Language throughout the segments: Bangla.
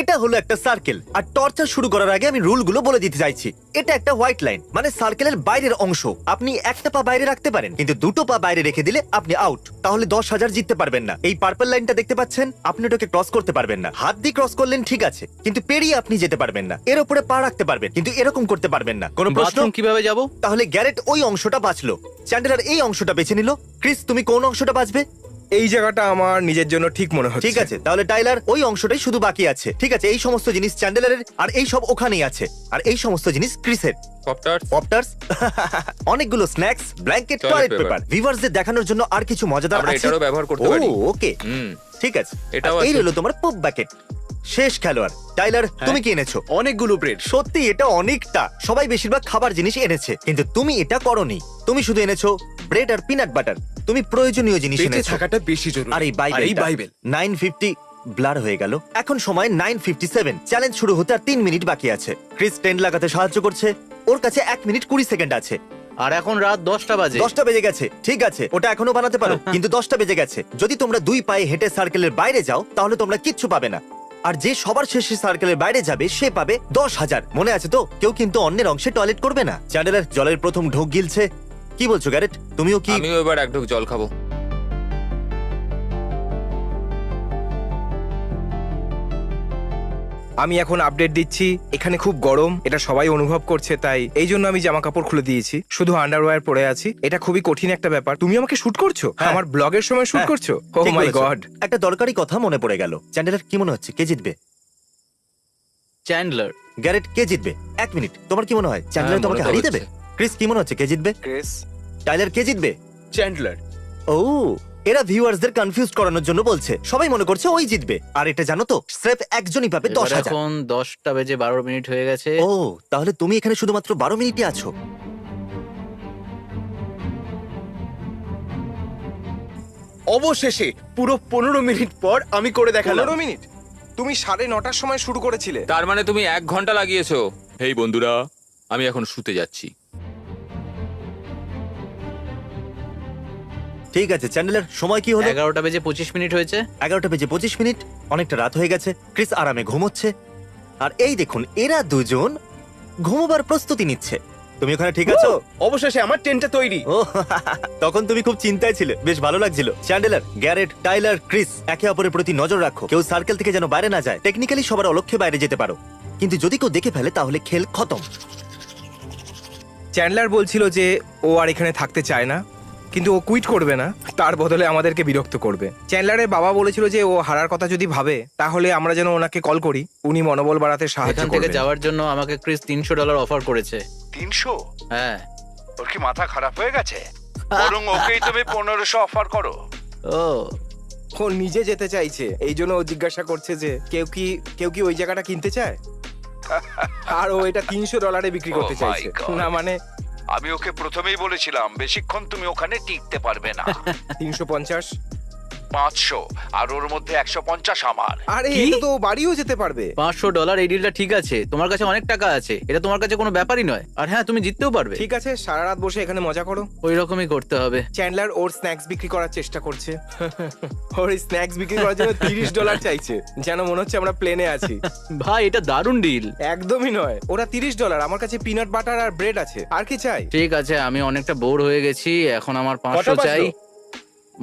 এটা হলো একটা সার্কেল, আর টর্চার শুরু করার আগে আমি রুলগুলো বলে দিতে চাইছি। এটা একটা হোয়াইট লাইন, মানে সার্কেলের বাইরের অংশ। আপনি একটা পা বাইরে রাখতে পারেন, কিন্তু দুটো পা বাইরে রেখে দিলে আপনি আউট। তাহলে 10,000 জিততে পারবেন না। এই পার্পল লাইনটা দেখতে পাচ্ছেন, আপনি ওটাকে ক্রস করতে পারবেন না। হাত দিয়ে ক্রস করলেন ঠিক আছে, কিন্তু পেরিয়ে আপনি যেতে পারবেন না। এর উপরে পা রাখতে পারবেন, কিন্তু এরকম করতে পারবেন না। কোনো প্রশ্ন? বাথরুম কিভাবে যাব? তাহলে গ্যারেট ওই অংশটা বাঁচলো, চ্যান্ডেলার এই অংশটা বেছে নিল। ক্রিস, তুমি কোন অংশটা বাঁচবে? এই জায়গাটা আমার নিজের জন্য ঠিক মনে হচ্ছে। ঠিক আছে, তাহলে টাইলার ওই অংশটাই শুধু বাকি আছে। ঠিক আছে, এই সমস্ত জিনিস চ্যান্ডেলারের, আর এই সব ওখানেই আছে। আর এই সমস্ত জিনিস ক্রিসের। পপটার্স, অনেকগুলো স্ন্যাক্স, ব্ল্যাঙ্কেট, টয়লেট পেপার। ভিউয়ার্সদের দেখানোর জন্য আর কিছু মজাদার আমরা আছে। এটারও ব্যবহার করতে পারি। ওকে, হুম, ঠিক আছে। এটাও আর এই আছে। হলো তোমার পপ ব্যাকেট। শেষ খেলোয়াড় টাইলার, তুমি কি এনেছো? অনেকগুলো ব্রেড। সত্যি এটা অনেকটা। সবাই বেশিরভাগ খাবার জিনিস এনেছে, কিন্তু তুমি এটা করোনি। তুমি শুধু এনেছো ব্রেড আর পিনাট বাটার। তুমি প্রয়োজনীয় জিনিস বেঁচে এনেছো। থাকাটা বেশি জরুরি। আর এই বাইবেল 950 ব্লার হয়ে গেল। এখন সময় 9:57। চ্যালেঞ্জ শুরু হতে আর 3 মিনিট বাকি আছে। ক্রিস টেন্ট লাগাতে সাহায্য করছে। ওর কাছে 1 মিনিট 20 সেকেন্ড আছে। আর এখন রাত 10টা বাজে। 10টা বেজে গেছে। ঠিক আছে, ওটা এখনো বানাতে পারো, কিন্তু 10টা বেজে গেছে। যদি তোমরা 2 পায়ে হেঁটে সার্কেলের বাইরে যাও, তাহলে তোমরা কিচ্ছু পাবে না। আর যে সবার শেষে সার্কেলের বাইরে যাবে সে পাবে 10,000। মনে আছে তো? কেউ কিন্তু অন্যের অংশে টয়লেট করবে না। চ্যান্ডেলার জলের প্রথম ঢোক গিলছে। কি বলছো গ্যারেট, তুমিও কি? আমিও এবার এক ঢোক জল খাবো। আমি এখন আপডেট দিচ্ছি, এখানে খুব গরম, এটা সবাই অনুভব করছে, তাই এই জন্য আমি জামা কাপড় খুলে দিয়েছি, শুধু আন্ডারওয়্যার পরে আছি। এটা খুবই কঠিন একটা ব্যাপার। তুমি আমাকে শুট করছো? হ্যাঁ। আমার ব্লগের সময় শুট হ্যাঁ, করছো? ও ঠিক মাই বলেছো। গড। একটা দরকারি কথা মনে পড়ে গেল। চ্যান্ডেলার, কি মনে হচ্ছে কে জিতবে? চ্যান্ডলার। গ্যারেট, কে জিতবে? 1 মিনিট, তোমার কি মনে হয় চ্যান্ডেলার হ্যাঁ, তোমাকে মনে তো হারিয়ে দেবে? হচ্ছে। ক্রিস, কি মনে হচ্ছে কে জিতবে? ক্রিস। টাইলার, কে জিতবে? চ্যান্ডলার। ও, এরা ভিউয়ার্সদের কনফিউজ করানোর জন্য বলছে। সবাই মনে করছে ওই জিতবে। আর এটা জানো তো, স্রেফ একজনই পাবে এবার 10,000। এখন 10টা বেজে 12 মিনিট হয়ে গেছে। ও, তাহলে তুমি এখানে শুধুমাত্র 12 মিনিটই আছো। অবশেষে পুরো 15 মিনিট পর আমি করে দেখালাম। 15 মিনিট? তুমি 9:30টার সময় শুরু করেছিলে। তার মানে তুমি 1 ঘন্টা লাগিয়েছো। হেই বন্ধুরা, আমি এখন শুতে যাচ্ছি। ঠিক আছে চ্যান্ডেলার, সময় কি হলো? 11টা বেজে 25 মিনিট হয়েছে। 11টা বেজে 25 মিনিট। অনেকটা রাত হয়ে গেছে। ক্রিস আরামে ঘুমোচ্ছে। আর এই দেখুন, এরা দুজন ঘুমোবার প্রস্তুতি নিচ্ছে। তুমি ওখানে ঠিক আছো? অবশেষে আমার টেন্টটা তৈরি। ও, তখন তুমি খুব চিন্তায় ছিলে। বেশ ভালো লাগছিল। চ্যান্ডেলার, গ্যারেট, টাইলার, ক্রিস, একে অপরের প্রতি নজর রাখো। কেউ সার্কেল থেকে যেন বাইরে না যায়। টেকনিক্যালি সবার অলক্ষ্যে বাইরে যেতে পারো, কিন্তু যদি কেউ দেখে ফেলে তাহলে খেল খতম। চ্যান্ডলার বলছিল যে ও আর এখানে থাকতে চায় না, কিন্তু ও কুইট করবে না, তার বদলে আমাদেরকে বিরক্ত করবে। চ্যান্ডলারের বাবা বলেছিল যে ও হারার কথা যদি ভাবে, তাহলে আমরা যেন ওনাকে কল করি, উনি মনোবল বাড়াতে সাহায্য এখান থেকে করবেন। যাওয়ার জন্য আমাকে ক্রিস $300 অফার করেছে। 300? হ্যাঁ। ওর কি মাথা খারাপ হয়ে গেছে? বরং ওকেই তুমি 1500 অফার করো। ও, ও নিজে যেতে চাইছে, এই জন্য ও জিজ্ঞাসা করছে যে কেউ কি ওই জায়গাটা কিনতে চায়। আর ও এটা $300 বিক্রি করতে Oh my চাইছে। God. না মানে আমি ওকে প্রথমেই বলেছিলাম বেশিক্ষণ তুমি ওখানে টিকতে পারবে না। 350। 500, আর ওর মধ্যে 150 আমার। আরে কি? এটা তো ও বাড়িও যেতে পারবে। $500 এই ডিলটা ঠিক আছে। তোমার কাছে অনেক টাকা আছে, এটা তোমার কাছে কোনো ব্যাপারই নয়। আর হ্যাঁ, তুমি জিততেও পারবে। ঠিক আছে, সারা রাত বসে এখানে মজা করো। ওই রকমই করতে হবে। চ্যান্ডলার ওর স্ন্যাক্স বিক্রি করার চেষ্টা করছে। ওর স্ন্যাক্স বিক্রি করার জন্য $30 চাইছে, যেন মনে হচ্ছে আমরা প্লেনে আছি। ভাই, এটা দারুণ ডিল। একদমই নয়, ওরা $30। আমার কাছে পিনাট বাটার আর ব্রেড আছে, আর কি চাই? ঠিক আছে, আমি অনেকটা বোর হয়ে গেছি। এখন আমার কটা 500 বাজলো? চাই।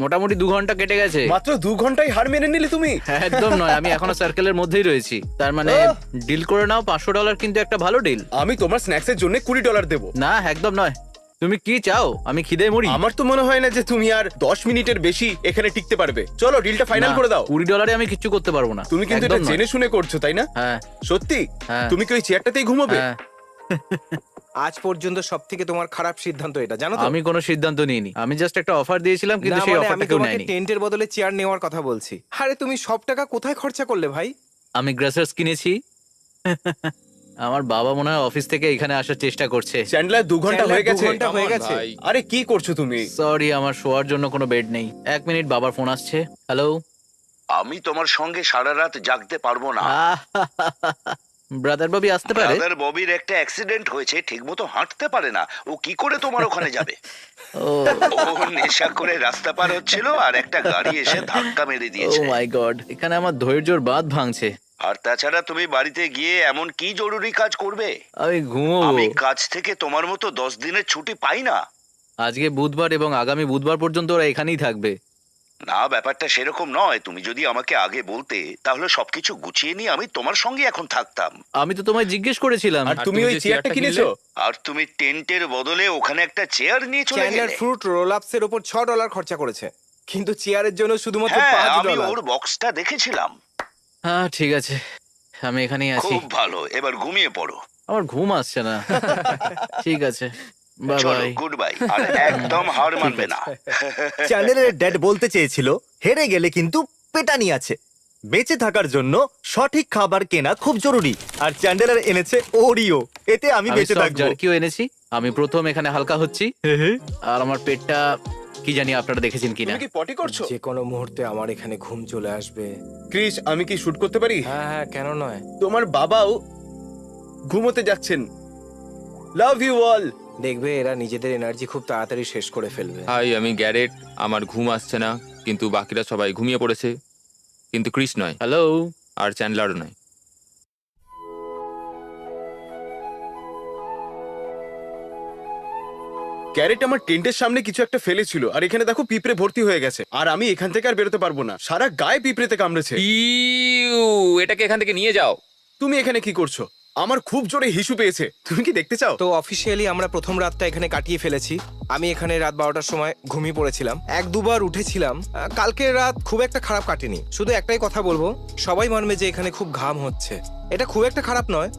মোটামুটি 2 ঘন্টা কেটে গেছে। মাত্র 2 ঘন্টায় হার মেনে নিলে তুমি। একদম নয়, আমি এখনো সার্কেলের মধ্যেই রয়েছি। তার মানে ডিল করে নাও। $500 কিন্তু একটা ভালো ডিল। আমি তোমার স্ন্যাক্সের জন্য $20 দেবো। না, একদম নয়। তুমি কি চাও? আমি খিদে মরি। আমার তো মনে হয় না যে তুমি আর 10 মিনিটের বেশি এখানে টিকতে পারবে। চলো ডিলটা ফাইনাল করে দাও। $20 আমি কিচ্ছু করতে পারবো না। তুমি কিন্তু এটা একদম নয়। জেনে শুনে করছো, তাই না? হ্যাঁ, সত্যি? হ্যাঁ। তুমি কি ওই চেয়ারটাতেই ঘুমাবে? হ্যাঁ। আজ পর্যন্ত সব থেকে তোমার খারাপ সিদ্ধান্ত এটা, জানো তো? আমি কোনো সিদ্ধান্ত নিইনি। আমি জাস্ট একটা অফার দিয়েছিলাম, কিন্তু না, সেই মানে অফারটা আমি কেউ তোমাকে নেয়নি। টেন্টের বদলে চেয়ার নেওয়ার কথা বলছি। আরে তুমি সব টাকা কোথায় খরচা করলে ভাই? আমি গ্রাসার্স কিনেছি। আমার বাবা মনে হয় অফিস থেকে এখানে আসার চেষ্টা করছে। চ্যান্ডলার 2 ঘন্টা চ্যান্ডলার হয়ে 2 গেছে। ঘন্টা হয়ে গেছে। ভাই। আরে কি করছো তুমি? সরি, আমার শোয়ার জন্য কোনো বেড নেই। 1 মিনিট, বাবার ফোন আসছে। হ্যালো। আমি তোমার সঙ্গে সারা রাত জাগতে পারবো না। ব্রাদার ববি আসতে পারে। ব্রাদার ববির একটা অ্যাক্সিডেন্ট হয়েছে, ঠিকমতো হাঁটতে পারে না। ও কি করে তোমার ওখানে যাবে? ও, ও নেশা করে রাস্তা পার হচ্ছিল আর একটা গাড়ি এসে ধাক্কা মেরে ও দিয়েছে। মাই গড, এখানে আমার ধৈর্যর বাঁধ ভাঙছে। আর তাছাড়া তুমি বাড়িতে গিয়ে এমন কি জরুরি কাজ করবে? আমি ঘুমোবো। আমি কাজ থেকে তোমার মতো 10 দিনের ছুটি পাই না। আজকে বুধবার এবং আগামী বুধবার পর্যন্ত ওরা এখানেই থাকবে। না, ব্যাপারটা সেরকম নয়। তুমি যদি আমাকে আগে বলতে তাহলে সবকিছু গুছিয়ে নিয়ে আমি তোমার সঙ্গে এখন থাকতাম। আমি তো তোমায় জিজ্ঞেস করেছিলাম। আর তুমি ওই যে চেয়ারটা চেয়ারটা কিনেছো? আর তুমি টেন্টের বদলে ওখানে একটা চেয়ার নিয়ে চলে চ্যান্ডলার গেলে। ফ্রুট রোল আপসের উপর $6 খরচা করেছে, কিন্তু চেয়ারের জন্য শুধুমাত্র হ্যাঁ, আমি $5। ওর বক্সটা দেখেছিলাম। হ্যাঁ ঠিক আছে, আমি এখানেই আছি। খুব ভালো, এবার ঘুমিয়ে পড়ো। আমার ঘুম আসছে না। ঠিক আছে, বাই চলো, বাই। Good bye. আর একদম হার মানবে না। চ্যান্ডেলের ড্যাড বলতে চেয়েছিল হেরে গেলে কিন্তু পেটানি আছে। বেঁচে থাকার জন্য সঠিক খাবার কেনা খুব জরুরি, আর চ্যান্ডেলার এনেছে ওরিও। এতে আমি আমি বেঁচে সব থাকবো। জার্কিও এনেছি। আমি প্রথম এখানে হালকা হচ্ছি, আর আমার পেটটা কি জানি আপনারা দেখেছেন কিনা। তুমি কি পটি করছো? যে কোনো মুহূর্তে আমার এখানে ঘুম চলে আসবে। ক্রিস, আমি কি শুট করতে পারি? হ্যাঁ হ্যাঁ, কেন নয়। তোমার বাবাও ঘুমোতে যাচ্ছেন। Love you all. দেখবে এরা নিজেদের এনার্জি খুব তাড়াতাড়ি শেষ করে ফেলবে। হাই, আমি গ্যারেট। আমার ঘুম আসছে না, কিন্তু বাকিরা সবাই ঘুমিয়ে পড়েছে। কিন্তু ক্রিস নয়, হ্যালো। আর চ্যান্ডলারও নয়। ক্যারেট আমার টেন্টের সামনে কিছু একটা ফেলেছিল, আর এখানে দেখো পিঁপড়ে ভর্তি হয়ে গেছে। আর আমি এখান থেকে আর বেরোতে পারবো না, সারা গায়ে পিঁপড়েতে কামড়েছে। ইউ, এটাকে এখান থেকে নিয়ে যাও। তুমি এখানে কি করছো? আমার খুব জোরে হিসু পেয়েছে, তুমি কি দেখতে চাও? তো অফিসিয়ালি আমরা প্রথম রাতটা এখানে কাটিয়ে ফেলেছি। আমি এখানে রাত 12টার সময় ঘুমিয়ে পড়েছিলাম, 1-2 বার উঠেছিলাম। কালকের রাত খুব একটা খারাপ কাটেনি। শুধু একটাই কথা বলবো, সবাই মানবে যে এখানে খুব ঘাম হচ্ছে। এটা খুব একটা খারাপ নয়।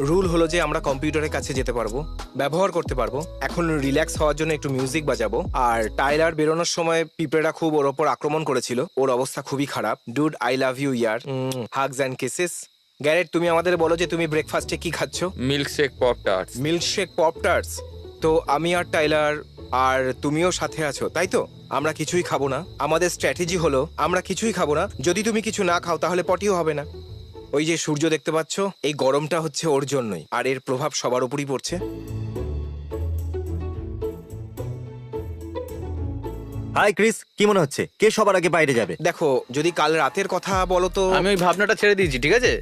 রুল হলো যে আমরা কম্পিউটারের কাছে যেতে পারবো, ব্যবহার করতে পারবো। এখন রিল্যাক্স হওয়ার জন্য একটু মিউজিক বাজাবো। আর টাইলার বেরোনোর সময় পিঁপড়েরা খুব ওর ওপর আক্রমণ করেছিল। ওর অবস্থা খুবই খারাপ। ডুড, আই লাভ ইউ ইয়ার। Hugs and kisses. গ্যারেট, তুমি আমাদের বলো যে তুমি ব্রেকফাস্টে কি খাচ্ছ? Milkshake pop tarts. Milkshake pop tarts. তো আমি আর টাইলার আর তুমিও সাথে আছো, তাই তো? আমরা কিছুই খাবো না। আমাদের স্ট্র্যাটেজি হলো আমরা কিছুই খাবো না। যদি তুমি কিছু না খাও তাহলে পটিও হবে না। ওই যে সূর্য দেখতে পাচ্ছ, এই গরমটা হচ্ছে ওর জন্যই, আর এর প্রভাব সবার উপরই পড়ছে। হাই ক্রিস, কি মনে হচ্ছে কে সবার আগে বাইরে যাবে? দেখো, যদি কাল রাতের কথা বলো তো আমি ওই ভাবনাটা ছেড়ে দিয়েছি, ঠিক আছে?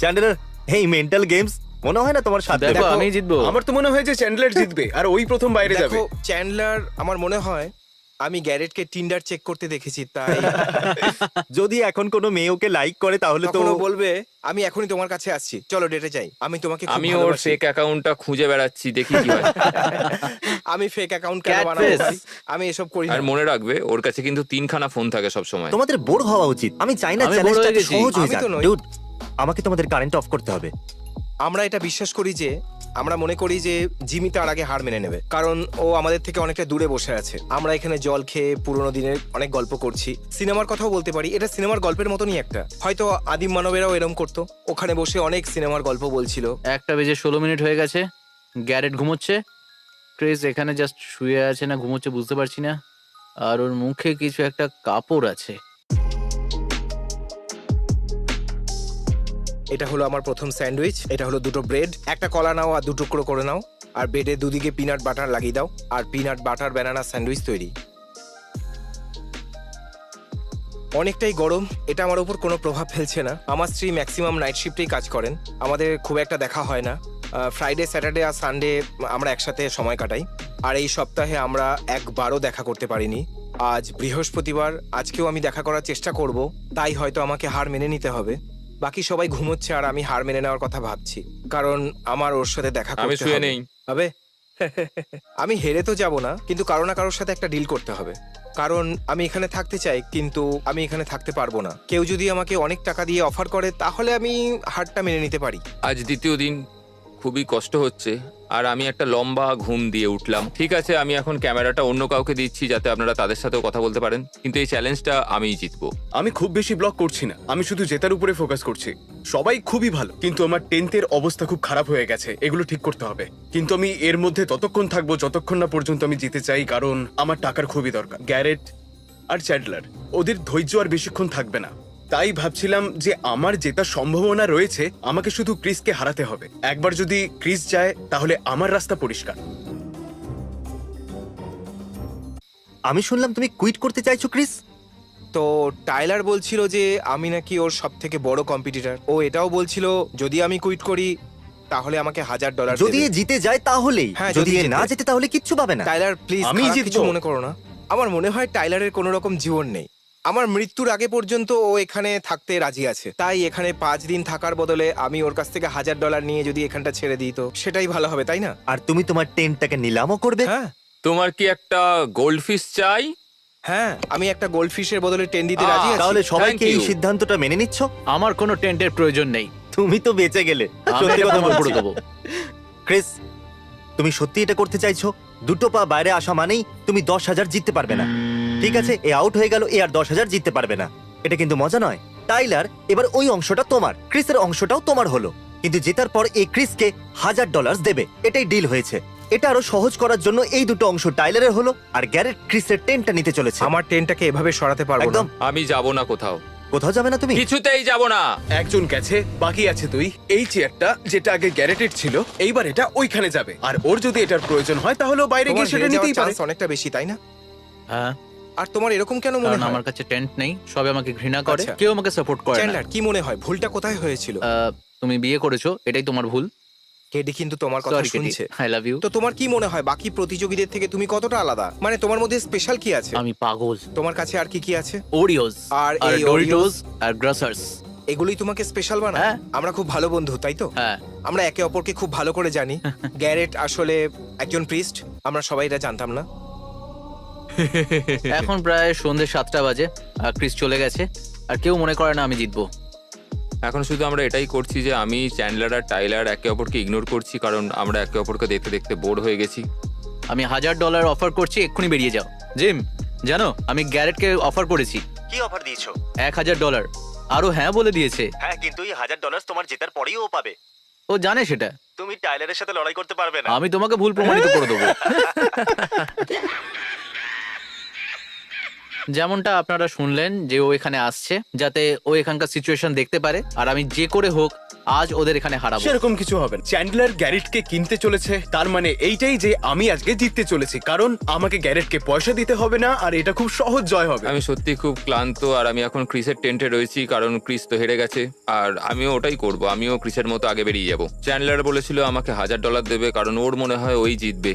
চ্যান্ডেলার, এই মেন্টাল গেমস মনে হয় না তোমার সাথে। দেখো, আমি জিতবো। আমার তো মনে হয় যে চ্যান্ডলার জিতবে, আর ওই প্রথম বাইরে যাবে। দেখো চ্যান্ডলার, আমার মনে হয় আমি গ্যারেটকে টিন্ডার চেক করতে দেখেছি, তাই যদি এখন কোনো মেয়ে ওকে লাইক করে তাহলে তো তখন ও বলবে আমি এখনই তোমার কাছে আসছি, চলো ডেটে যাই। আমি তোমাকে খুব আমি ওর ভালোবাসি। ফেক অ্যাকাউন্টটা খুঁজে বেড়াচ্ছি, দেখি কি হয়। আমি ফেক অ্যাকাউন্ট কেন Cat বানাবো face। ভাই? আমি এসব করি না। আর মনে রাখবে, ওর কাছে কিন্তু 3খানা ফোন থাকে সব সময়। তোমাদের বোর হওয়া উচিত। আমি চাই না আমি চ্যালেঞ্জটা bore হয়ে গেছি। সহজ হয়ে আমি যাক। তো নই। Dude, আমাকে তোমাদের কারেন্ট অফ করতে হবে। আমরা এটা বিশ্বাস করি যে আমরা মনে করি যে জিমি তার আগে হার মেনে নেবে, কারণ ও আমাদের থেকে অনেকটা দূরে বসে আছে। আমরা এখানে জল খেয়ে পুরোনো দিনের অনেক গল্প করছি। সিনেমার কথাও বলতে পারি, এটা সিনেমার গল্পের মতনই একটা। হয়তো আদিম মানবেরাও এরম করতো, ওখানে বসে অনেক সিনেমার গল্প বলছিল। 1:16 হয়ে গেছে। গ্যারেট ঘুমোচ্ছে, ক্রিস এখানে জাস্ট শুয়ে আছে না ঘুমোচ্ছে বুঝতে পারছি না। আর ওর মুখে কিছু একটা কাপড় আছে। এটা হলো আমার প্রথম স্যান্ডউইচ। এটা হলো 2টো ব্রেড, একটা কলা নাও আর 2 টুকরো করে নাও, আর ব্রেডের দুদিকে পিনাট বাটার লাগিয়ে দাও, আর পিনাট বাটার ব্যানানা স্যান্ডউইচ তৈরি। অনেকটাই গরম, এটা আমার উপর কোনো প্রভাব ফেলছে না। আমার স্ত্রী ম্যাক্সিমাম নাইট শিফটেই কাজ করেন, আমাদের খুব একটা দেখা হয় না। ফ্রাইডে, স্যাটারডে আর সানডে আমরা একসাথে সময় কাটাই। আর এই সপ্তাহে আমরা একবারও দেখা করতে পারিনি। আজ বৃহস্পতিবার, আজকেও আমি দেখা করার চেষ্টা করব, তাই হয়তো আমাকে হার মেনে নিতে হবে। বাকি সবাই ঘুমোচ্ছে আর আমি হার মেনে নেওয়ার কথা ভাবছি, কারণ আমার ওর সাথে দেখা আমি করতে শুয়ে হবে। নেই। হবে? আমি হেরে তো যাব না, কিন্তু কারো না কারোর সাথে একটা ডিল করতে হবে। কারণ আমি এখানে থাকতে চাই, কিন্তু আমি এখানে থাকতে পারবো না। কেউ যদি আমাকে অনেক টাকা দিয়ে অফার করে তাহলে আমি হারটা মেনে নিতে পারি। আজ দ্বিতীয় দিন, খুবই কষ্ট হচ্ছে, আর আমি একটা লম্বা ঘুম দিয়ে উঠলাম। ঠিক আছে, আমি এখন ক্যামেরাটা অন্য কাউকে দিচ্ছি যাতে আপনারা তাদের সাথেও কথা বলতে পারেন, কিন্তু এই চ্যালেঞ্জটা আমিই জিতবো। আমি খুব বেশি ব্লগ করছি না, আমি শুধু জেতার উপরে ফোকাস করছি। সবাই খুবই ভালো, কিন্তু আমার 10th-এর অবস্থা খুব খারাপ হয়ে গেছে, এগুলো ঠিক করতে হবে। কিন্তু আমি এর মধ্যে ততক্ষণ থাকবো যতক্ষণ না পর্যন্ত আমি জিতে চাই, কারণ আমার টাকার খুবই দরকার। গ্যারেট আর চ্যান্ডলার, ওদের ধৈর্য আর বেশিক্ষণ থাকবে না। তাই ভাবছিলাম যে আমার জেতার সম্ভাবনা রয়েছে, আমাকে শুধু ক্রিসকে হারাতে হবে। একবার যদি ক্রিস যায় তাহলে আমার রাস্তা পরিষ্কার। আমি শুনলাম তুমি কুইট করতে চাইছো ক্রিস। তো তো টাইলার বলছিল যে আমি নাকি ওর সব থেকে বড় কম্পিটিটর। ও এটাও বলছিল যদি আমি কুইট করি তাহলে আমাকে $1000 যদি এ জিতে যায় তাহলেই, হ্যাঁ, যদি যদি এ জিতে। না যেতে তাহলে কিচ্ছু পাবে না। টাইলার প্লিজ, আমি আমি জিতবো। কিছু মনে করো না। আমার মনে হয় টাইলারের কোনো রকম জীবন নেই। আমার মৃত্যুর আগে পর্যন্ত ও এখানে থাকতে রাজি আছে। তাই এখানে 5 দিন থাকার বদলে আমি ওর কাছ থেকে $1000 নিয়ে যদি এখানটা ছেড়ে দিই তো সেটাই ভালো হবে, তাই না? আর তুমি তোমার টেন্টটাকে নিলামও করবে। হ্যাঁ তোমার কি একটা গোল্ড ফিশ চাই? হ্যাঁ, আমি একটা গোল্ডফিশের বদলে 10 দিতে রাজি আছি। তাহলে সবাইকে Thank এই you. সিদ্ধান্তটা মেনে নিচ্ছ? আমার কোনো টেন্টের প্রয়োজন নেই। তুমি তো বেঁচে গেলে। আমি সত্যি এটা কথা প্রমাণ করে বলছি। দেবো। ক্রিস, তুমি সত্যি এটা করতে চাইছো? দুটো পা বাইরে আসা মানেই তুমি 10,000 জিততে পারবে না। ঠিক আছে, এ আউট হয়ে গেল, এ আর 10,000 জিততে পারবে না। এটা কিন্তু মজা নয়। টাইলার, এবার ওই অংশটা তোমার, ক্রিসের অংশটাও তোমার হলো। কিন্তু জেতার পর এই ক্রিসকে $1000 দেবে, এটাই ডিল হয়েছে। এটা আরো সহজ করার জন্য এই দুটো অংশ টাইলারের হলো, আর গ্যারেট ক্রিসের টেনটা নিতে চলেছে। আমার টেনটাকে এভাবে সরাতে পারবো না। একদম। আমি যাব না কোথাও, কোথাও যাবে না তুমি? কিছুতেই যাব না। একজন গেছে, বাকি আছে তুই। এই চেয়ারটা যেটা আগে গ্যারেটেড ছিল, এইবার এটা ওইখানে যাবে। আর ওর যদি এটার প্রয়োজন হয় তাহলে ও বাইরে তোমার গিয়ে সেটা হেরে যাওয়ার নিতেই পারে। চান্স অনেকটা বেশি, তাই না? হ্যাঁ, আর তোমার এরকম কেন মনে কারণ হয়? আমার কাছে টেন্ট নেই, সবাই আমাকে ঘৃণা করে, আচ্ছা। কেউ আমাকে সাপোর্ট করে না। চ্যান্ডলার, কি মনে হয় ভুলটা কোথায় হয়েছিল? তুমি বিয়ে করেছো, এটাই তোমার ভুল। কেডি কিন্তু তোমার কথা সরি কেটি, শুনছে। I love you. তো তোমার কি মনে হয় বাকি প্রতিযোগীদের থেকে তুমি কতটা আলাদা? মানে তোমার মধ্যে স্পেশাল কি আছে? আমি পাগল। তোমার কাছে আর কি কি আছে? ওরিওস আর আর এই ডোরিটোস আর গ্রাসার্স। এগুলোই তোমাকে স্পেশাল বানায়? হ্যাঁ। আমরা খুব ভালো বন্ধু, তাই তো? হ্যাঁ, আমরা একে অপরকে খুব ভালো করে জানি। গ্যারেট আসলে একজন প্রিস্ট, আমরা সবাই এটা জানতাম না। এখন প্রায় সন্ধ্যে 7টা বাজে, আর ক্রিস চলে গেছে, আর কেউ মনে করে না আমি জিতবো। এখন শুধু আমরা এটাই করছি যে আমি, চ্যান্ডলার আর টাইলার একে অপরকে ইগনোর করছি, কারণ আমরা একে অপরকে দেখতে দেখতে বোর হয়ে গেছি। আমি $1000 অফার করছি, এক্ষুনি বেরিয়ে যাও। জিম, জানো আমি গ্যারেটকে অফার করেছি কি অফার দিয়েছো? $1000। আরো হ্যাঁ বলে দিয়েছে। হ্যাঁ, কিন্তু এই $1000 তোমার জেতার পরেই ও পাবে। ও জানে সেটা। তুমি টাইলারের সাথে লড়াই করতে পারবে না। আমি তোমাকে ভুল প্রমাণিত করে দেবো। যেমনটা আপনারা শুনলেন যে ও এখানে আসছে যাতে ও এখানকার সিচুয়েশন দেখতে পারে, আর আমি যে করে হোক আজ ওদের এখানে হারাবো। সেরকম কিছু হবে না। চ্যান্ডলার গ্যারেটকে কিনতে চলেছে, তার মানে এইটাই যে আমি আজকে জিততে চলেছি, কারণ আমাকে গ্যারেটকে পয়সা দিতে হবে না, আর এটা খুব সহজ জয় হবে। আমি সত্যি খুব ক্লান্ত, আর আমি এখন ক্রিসের টেন্টে রয়েছি, কারণ ক্রিস তো হেরে গেছে। আর আমিও ওটাই করব, আমিও ক্রিসের মতো আগে বেরিয়ে যাব। চ্যান্ডলার বলেছিল আমাকে $1000 দেবে, কারণ ওর মনে হয় ওই জিতবে।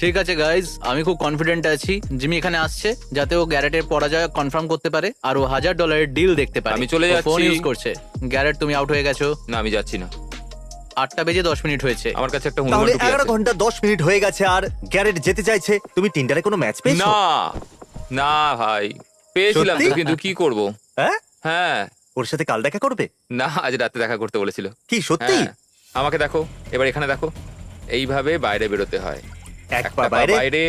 ঠিক আছে গাইজ, আমি খুব কনফিডেন্ট আছি জিমি এখানে আসছে যাতে ও গ্যারেটের পরাজয় কনফার্ম করতে পারে আর ও $1000 ডিল দেখতে পারে। আমি চলে যাচ্ছি। ফোন ইউজ করছে। গ্যারেট, তুমি আউট হয়ে গেছো। না, আমি যাচ্ছি না। 8টা বেজে 10 মিনিট হয়েছে। আমার কাছে একটা তাহলে হুমড়ি 11 ঘন্টা 10 মিনিট হয়ে গেছে আর গ্যারেট যেতে চাইছে। তুমি টিন্ডারে কোনো ম্যাচ পেয়েছো? না না ভাই, পেয়েছিলাম তো, সত্যি? কিন্তু কি করব? হ্যাঁ, হ্যাঁ, ওর সাথে কাল দেখা করবে? না, আজ রাতে দেখা করতে বলেছিল। কি সত্যি? হ্যাঁ, আমাকে দেখো, এবার এখানে দেখো, এইভাবে বাইরে বেরোতে হয়। এক একটা পা পা বাইরে, বাইরে,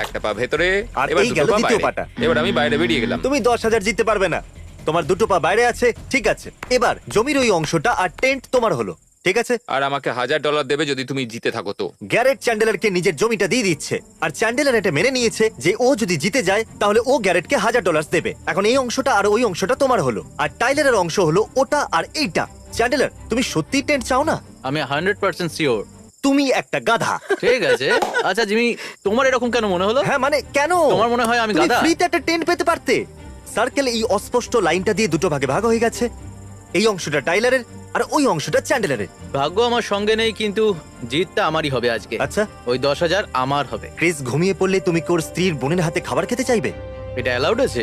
একটা পা ভেতরে, আর এবার এই দুটো গেল পা দ্বিতীয় বাইরে। পাটা। এবার আমি বাইরে বেরিয়ে গেলাম। তুমি 10,000 জিততে পারবে না। তোমার দুটো পা বাইরে আছে, ঠিক আছে। এবার জমির ওই অংশটা আর টেন্ট তোমার হলো, ঠিক আছে। আর আমাকে $1000 দেবে যদি তুমি জিতে থাকো তো। গ্যারেট চ্যান্ডেলারকে নিজের জমিটা দিয়ে দিচ্ছে, আর চ্যান্ডেলার এটা মেনে নিয়েছে যে ও যদি জিতে যায় তাহলে ও গ্যারেটকে $1000 দেবে। এখন এই অংশটা আর ওই অংশটা তোমার হলো, আর টাইলারের অংশ হলো ওটা আর এইটা। চ্যান্ডেলার, তুমি সত্যি টেন্ট চাও না? আমি 100% শিওর। তুমি একটা গাধা। ঠিক আছে। আচ্ছা জিমি, তোমার এরকম কেন মনে হলো? হ্যাঁ মানে কেন? তোমার মনে হয় আমি তুমি গাধা? ফ্রিতে একটা টেন্ট পেতে পারতে। সার্কেল এই অস্পষ্ট লাইনটা দিয়ে দুটো ভাগে ভাগ হয়ে গেছে। এই অংশটা টাইলারের আর ওই অংশটা চ্যান্ডেলারের। ভাগ্য আমার সঙ্গে নেই, কিন্তু জিতটা আমারই হবে আজকে। আচ্ছা, ওই 10,000 আমার হবে। ক্রিস ঘুমিয়ে পড়লে তুমি কি ওর স্ত্রীর বোনের হাতে খাবার খেতে চাইবে? এটা অ্যালাউড আছে?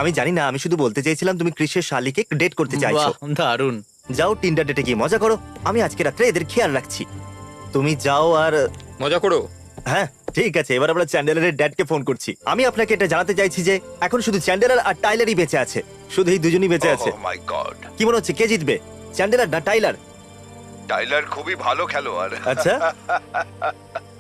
আমি জানি না, আমি শুধু বলতে চাইছিলাম তুমি ক্রিসের শালিকে ডেট করতে চাইছো। বাহ, দারুণ। যাও টিন্ডার ডেটে গিয়ে মজা করো। আমি আজকে রাত্রে এদের খেয়াল রাখছি। তুমি যাও আর মজা করো। হ্যাঁ ঠিক আছে, এবার আমরা চ্যান্ডেলারের ড্যাডকে ফোন করছি। আমি আপনাকে এটা জানাতে চাইছি যে এখন শুধু চ্যান্ডেলার আর টাইলারই বেঁচে আছে, শুধু এই দুজনই বেঁচে আছে। মাই গড, কি মনে হচ্ছে কে জিতবে, চ্যান্ডেলার না টাইলার? টাইলার খুবই ভালো খেলোয়াড়। আচ্ছা,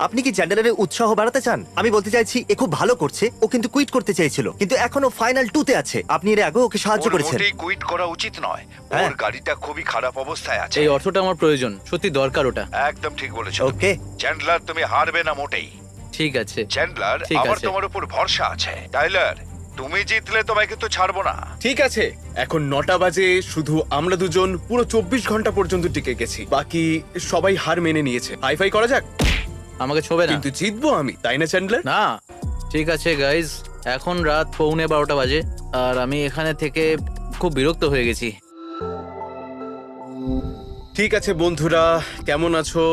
আপনি কি চ্যান্ডেলারের উৎসাহ বাড়াতে চান? আমি বলতে চাইছি এ খুব ভালো করছে, ও কিন্তু কুইট করতে চাইছিল, কিন্তু এখনো ফাইনাল 2-তে আছে। আপনি এর আগে ওকে সাহায্য ওর করেছেন। মোটেই কুইট করা উচিত নয়। হ্যাঁ। ওর গাড়িটা খুবই খারাপ অবস্থায় আছে। এই অর্থটা আমার প্রয়োজন, সত্যি দরকার ওটা। একদম ঠিক বলেছো। ওকে, চ্যান্ডলার, তুমি হারবে না মোটেই। ঠিক আছে। চ্যান্ডলার, ঠিক আমার আছে। তোমার উপর ভরসা আছে। টাইলার, তুমি জিতলে তোমায় কিন্তু ছাড়বো না। ঠিক আছে, এখন 9টা বাজে। শুধু আমরা দুজন পুরো 24 ঘন্টা পর্যন্ত টিকে গেছি, বাকি সবাই হার মেনে নিয়েছে। হাইফাই করা যাক। আমাকে ছোবে না। কিন্তু জিতবো আমি, তাই না চ্যান্ডলার? না, ঠিক আছে গাইজ, এখন রাত 11:15 বাজে আর আমি এখানে থেকে খুব বিরক্ত হয়ে গেছি। ঠিক আছে বন্ধুরা, কেমন আছো?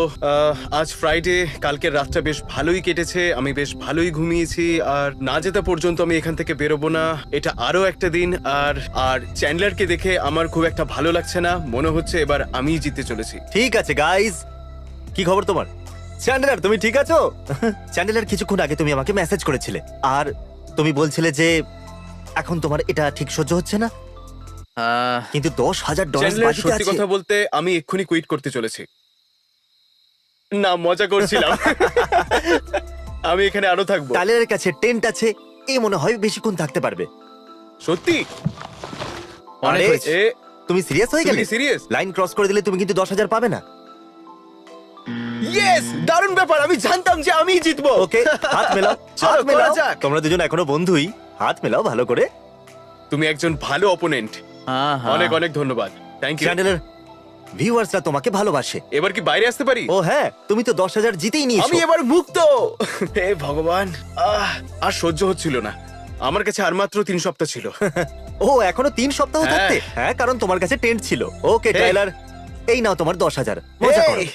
আজ ফ্রাইডে, কালকের রাতটা বেশ ভালোই কেটেছে, আমি বেশ ভালোই ঘুমিয়েছি, আর না যেতে পর্যন্ত আমি এখান থেকে বেরোবো না। এটা আরো একটা দিন, আর আর চ্যান্ডলারকে দেখে আমার খুব একটা ভালো লাগছে না, মনে হচ্ছে এবার আমিই জিততে চলেছি। ঠিক আছে গাইজ, কি খবর তোমার? চ্যান্ডেলার, তুমি ঠিক আছো? চ্যান্ডেলার, কিছুক্ষণ আগে তুমি আমাকে মেসেজ করেছিলে আর তুমি বলছিলে যে এখন তোমার এটা ঠিক সহ্য হচ্ছে না, কিন্তু $10,000 চ্যান্ডলার, বাজিতে সত্যি আছে। কথা বলতে আমি এক্ষুনি কুইট করতে চলেছি। না, মজা করছিলাম। আমি এখানে আরো থাকবো। টাইলারের কাছে টেন্ট আছে, এ মনে হয় বেশিক্ষণ থাকতে পারবে। সত্যি? অনেক আরে, হয়েছে। এ, তুমি সিরিয়াস হয়ে তুমি গেলে? কি সিরিয়াস? লাইন ক্রস করে দিলে তুমি কিন্তু 10,000 পাবে না। ইয়েস, দারুণ ব্যাপার, আমি জানতাম যে আমিই জিতবো। ওকে, হাত মেলাও, চলো, হাত মেলাও। করা যাক। তোমরা দুজন এখনো বন্ধুই, হাত মেলাও ভালো করে। তুমি একজন ভালো অপোনেন্ট, হ্যাঁ হ্যাঁ, অনেক অনেক ধন্যবাদ। Thank you. চ্যান্ডেলার, ভিউয়ার্সরা তোমাকে ভালোবাসে। এবার কি বাইরে আসতে পারি? ও হ্যাঁ, তুমি তো 10,000 জিতেই নিয়েছো। আমি এবার মুক্ত। হে ভগবান, আর সহ্য হচ্ছিল না। আমার কাছে আর মাত্র 3 সপ্তাহ ছিল। ও এখনো 3 সপ্তাহ হ্যাঁ। থাকতে? হ্যাঁ, কারণ তোমার কাছে টেন্ট ছিল। ওকে Hey. টাইলার, এই নাও তোমার 10,000, মজা করো। এই,